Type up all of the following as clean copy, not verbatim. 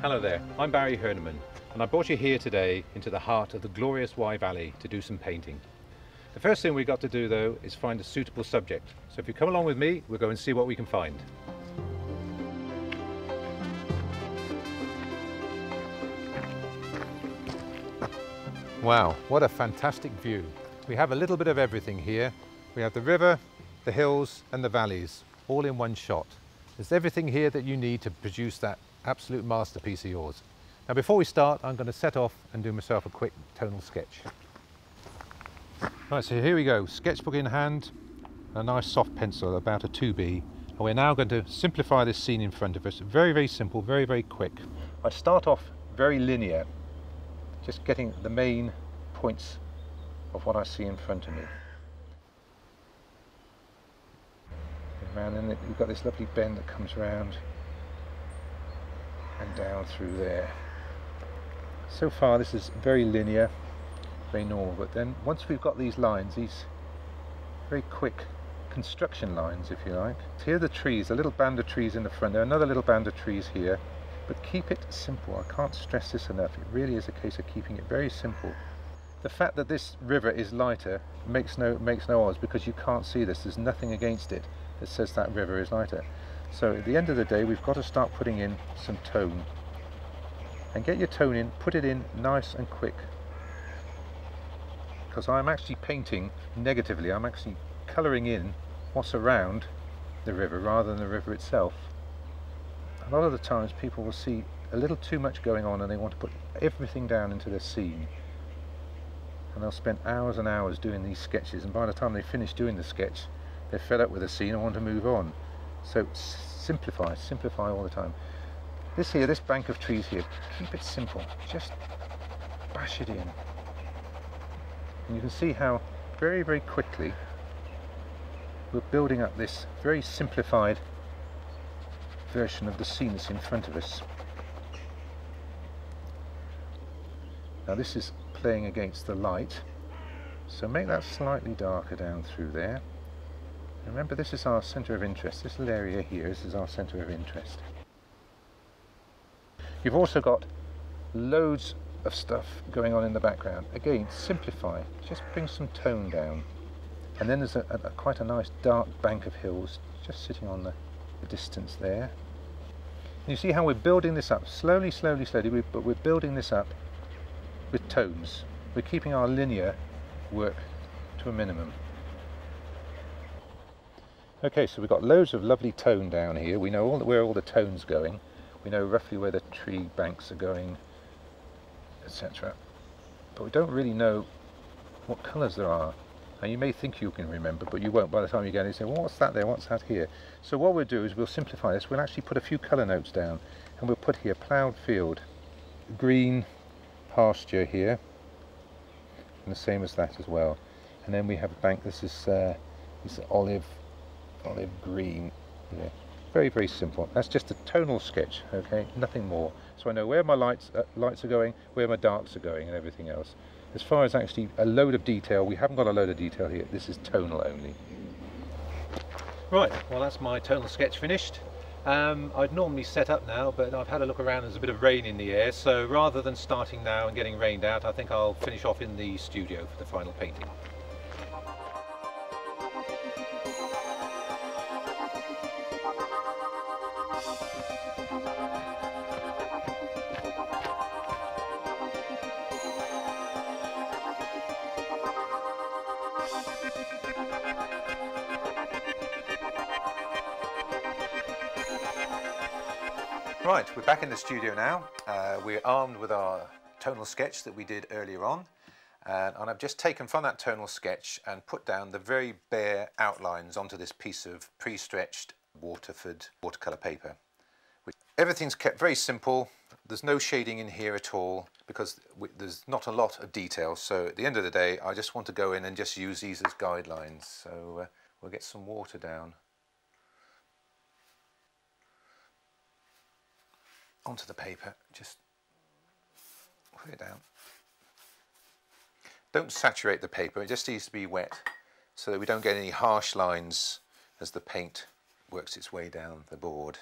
Hello there, I'm Barry Herniman, and I brought you here today into the heart of the glorious Wye Valley to do some painting. The first thing we've got to do though is find a suitable subject. So if you come along with me, we'll go and see what we can find. Wow, what a fantastic view. We have a little bit of everything here. We have the river, the hills and the valleys, all in one shot. There's everything here that you need to produce that absolute masterpiece of yours. Now before we start, I'm going to set off and do myself a quick tonal sketch. Right, so here we go, sketchbook in hand, a nice soft pencil, about a 2B, and we're now going to simplify this scene in front of us. Very, very simple, very, very quick. I start off very linear, just getting the main points of what I see in front of me. Around, and you've got this lovely bend that comes round and down through there. So far this is very linear, very normal, but then once we've got these lines, these very quick construction lines if you like. Here are the trees, a little band of trees in the front, there are another little band of trees here, but keep it simple. I can't stress this enough, it really is a case of keeping it very simple. The fact that this river is lighter makes no odds, because you can't see this, there's nothing against it that says that river is lighter. So at the end of the day we've got to start putting in some tone, and get your tone in, put it in nice and quick, because I'm actually painting negatively, I'm actually colouring in what's around the river rather than the river itself. A lot of the times people will see a little too much going on and they want to put everything down into the scene, and they'll spend hours and hours doing these sketches, and by the time they finish doing the sketch they're fed up with the scene and want to move on. So simplify all the time. This here, this bank of trees here, keep it simple, just bash it in. And you can see how very, very quickly we're building up this very simplified version of the scene that's in front of us. Now this is playing against the light, so make that slightly darker down through there. Remember, this is our centre of interest, this little area here, this is our centre of interest. You've also got loads of stuff going on in the background. Again, simplify, just bring some tone down. And then there's quite a nice dark bank of hills just sitting on the distance there. And you see how we're building this up, slowly, but we're building this up with tones. We're keeping our linear work to a minimum. Okay, so we've got loads of lovely tone down here. We know where all the tone's going. We know roughly where the tree banks are going, etc. But we don't really know what colours there are. Now you may think you can remember, but you won't by the time you get in and say, well, what's that there, what's that here? So what we'll do is we'll simplify this. We'll actually put a few colour notes down, and we'll put here ploughed field, green pasture here, and the same as that as well. And then we have a bank, this is olive green here. Very, very simple. That's just a tonal sketch, okay, nothing more. So I know where my lights are going, where my darks are going, and everything else. As far as actually a load of detail, we haven't got a load of detail here. This is tonal only. Right, well that's my tonal sketch finished. I'd normally set up now, but I've had a look around, there's a bit of rain in the air, so rather than starting now and getting rained out, I think I'll finish off in the studio for the final painting. Right, we're back in the studio now. We're armed with our tonal sketch that we did earlier on, and I've just taken from that tonal sketch and put down the very bare outlines onto this piece of pre-stretched watercolour paper. Everything's kept very simple, there's no shading in here at all because there's not a lot of detail, so at the end of the day I just want to go in and just use these as guidelines. So we'll get some water down onto the paper, just put it down. Don't saturate the paper, it just needs to be wet so that we don't get any harsh lines as the paint works its way down the board.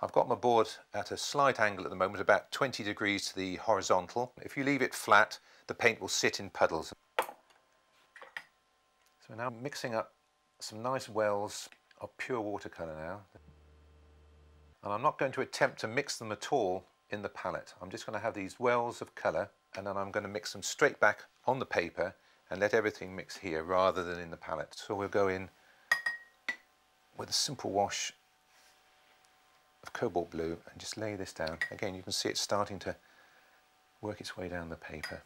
I've got my board at a slight angle at the moment, about 20 degrees to the horizontal. If you leave it flat, the paint will sit in puddles. So now I'm mixing up some nice wells of pure watercolour now. And I'm not going to attempt to mix them at all in the palette. I'm just going to have these wells of colour, and then I'm going to mix them straight back on the paper and let everything mix here rather than in the palette. So we'll go in with a simple wash of cobalt blue and just lay this down. Again, you can see it's starting to work its way down the paper.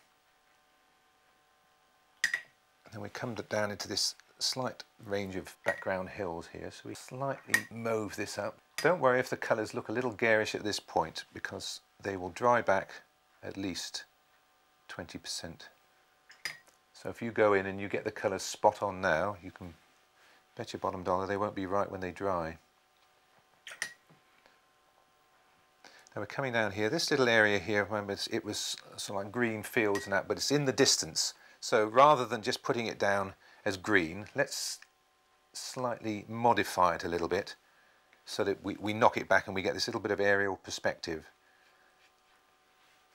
And then we come down into this slight range of background hills here, so we slightly mauve this up. Don't worry if the colours look a little garish at this point, because they will dry back at least 20%. So if you go in and you get the colours spot on now, you can bet your bottom dollar they won't be right when they dry. Now we're coming down here, this little area here, remember it was sort of like green fields and that, but it's in the distance. So rather than just putting it down as green, let's slightly modify it a little bit so that we knock it back and we get this little bit of aerial perspective.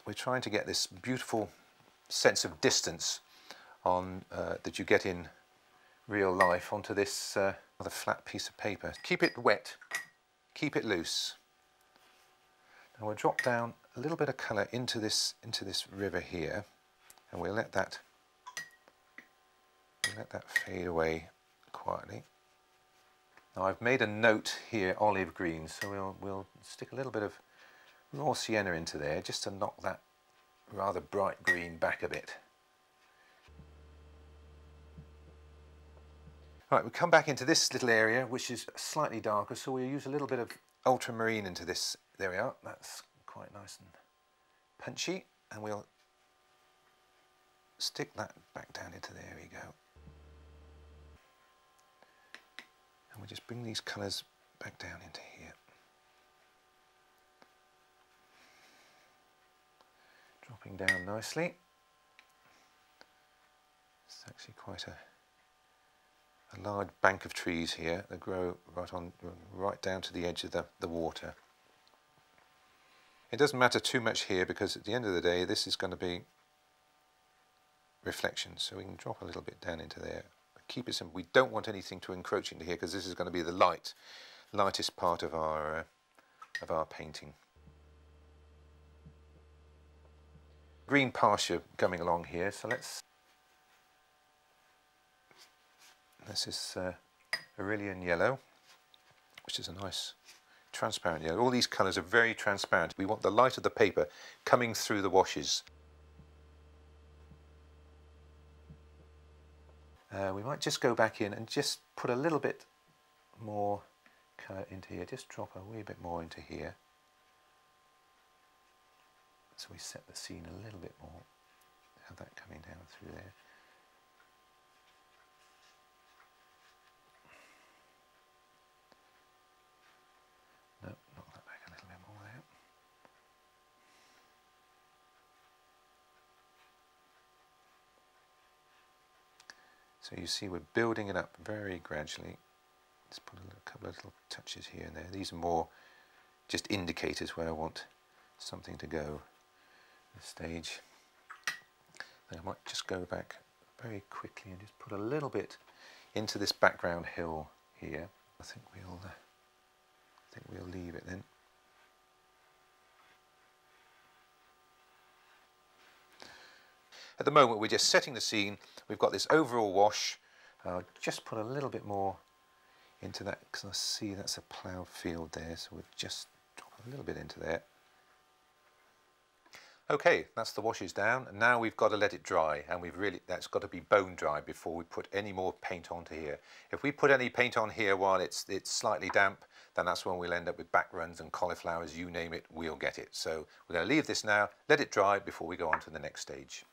We're trying to get this beautiful sense of distance on that you get in real life onto this rather flat piece of paper. Keep it wet, keep it loose. And we'll drop down a little bit of colour into this river here, and we'll let that fade away quietly. Now I've made a note here, olive green, so we'll stick a little bit of raw sienna into there just to knock that rather bright green back a bit. Right, we come back into this little area which is slightly darker, so we'll use a little bit of ultramarine into this. There we are, that's quite nice and punchy, and we'll stick that back down into there. We go. And we'll just bring these colours back down into here. Dropping down nicely. It's actually quite a large bank of trees here that grow right down to the edge of the water. It doesn't matter too much here, because at the end of the day this is going to be reflection, so we can drop a little bit down into there. Keep it simple. We don't want anything to encroach into here, because this is going to be the lightest part of our painting. Green pasture coming along here, so this is Aurelian yellow, which is a nice transparent yellow. All these colours are very transparent. We want the light of the paper coming through the washes. We might just go back in and just put a little bit more colour into here. Just drop a wee bit more into here. So we set the scene a little bit more. Have that coming down through there. No, knock that back a little bit more there. So you see we're building it up very gradually. Let's put a couple of little touches here and there. These are more just indicators where I want something to go. This stage. Then I might just go back very quickly and just put a little bit into this background hill here. I think we'll leave it then. At the moment we're just setting the scene. We've got this overall wash. I'll just put a little bit more into that, because I see that's a ploughed field there, so we'll just drop a little bit into there. Okay, that's the washes down, and now we've got to let it dry, and that's got to be bone dry before we put any more paint onto here. If we put any paint on here while it's slightly damp, then that's when we'll end up with back runs and cauliflowers, you name it, we'll get it. So we're going to leave this now, let it dry before we go on to the next stage.